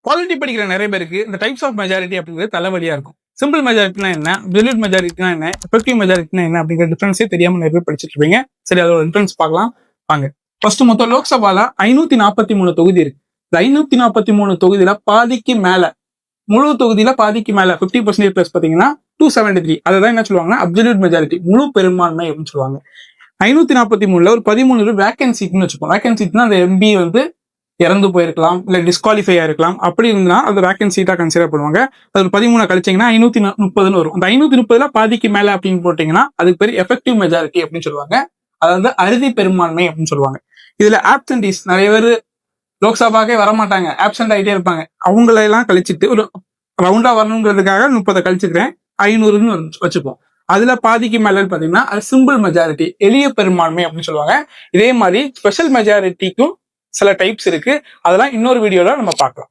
Quality படிக்கிற நிறைய பேருக்கு இந்த டைப்ஸ் ஆஃப் மெஜாரிட்டி அப்படிங்கிறது தலைவலியா இருக்கும். சிம்பிள் மெஜாரிட்டினா என்ன, அப்சல்யூட் மெஜாரிட்டினா என்ன, எஃபெக்டிவ் மெஜாரிட்டினா என்ன அப்படிங்கிற டிஃபரன்ஸே தெரியாம நிறைய பேர் படிச்சுட்டு இருப்பீங்க. சரி, அதோட டிஃபரன்ஸ் பார்க்கலாம் வாங்க. ஃபர்ஸ்ட் மொத்தம் லோக்சபால 543 தொகுதி இருக்கு. இந்த 543 தொகுதியில பாதிக்கு மேல, முழு தொகுதியில பாதிக்கு மேல 50% பிளஸ் பாத்தீங்கன்னா 273. அதான் என்ன சொல்லுவாங்கன்னா அப்சல்யூட் மெஜாரிட்டி, முழு பெரும்பான்மை அப்படின்னு சொல்லுவாங்க. 543ல ஒரு 13 வேகன்சின்னு வச்சுப்போம். வேகன்சிட்னா அந்த எம்பி வந்து இறந்து போயிருக்கலாம், இல்ல டிஸ்குவாலிஃபை ஆயிருக்கலாம். அப்படி இருந்தா அது வேகன்ட் சீட்டா கன்சிடர் பண்ணுவாங்க. அது 13 கழிச்சீங்கன்னா 530 வரும். அந்த 530ல பாதிக்கு மேல அப்படின்னு போட்டீங்கன்னா அதுக்கு பேர் எஃபெக்டிவ் மெஜாரிட்டி அப்படின்னு சொல்லுவாங்க. அதாவது அறுதி பெரும்பான்மை அப்படின்னு சொல்லுவாங்க. இதுல ஆப்சன்டீஸ் நிறைய பேர் லோக்சபாக்கே வரமாட்டாங்க, ஆப்சென்ட் ஆகிட்டே இருப்பாங்க. அவங்களெல்லாம் கழிச்சிட்டு ஒரு ரவுண்டா வரணுங்கிறதுக்காக 30 கழிச்சுக்கிறேன், 500ன்னு வச்சுப்போம். அதுல பாதிக்கு மேல பாத்தீங்கன்னா அது சிம்பிள் மெஜாரிட்டி, எளிய பெரும்பான்மை அப்படின்னு சொல்லுவாங்க. இதே மாதிரி ஸ்பெஷல் மெஜாரிட்டிக்கும் சில டைப்ஸ் இருக்கு. அதெல்லாம் இன்னொரு வீடியோல நம்ம பார்க்கலாம்.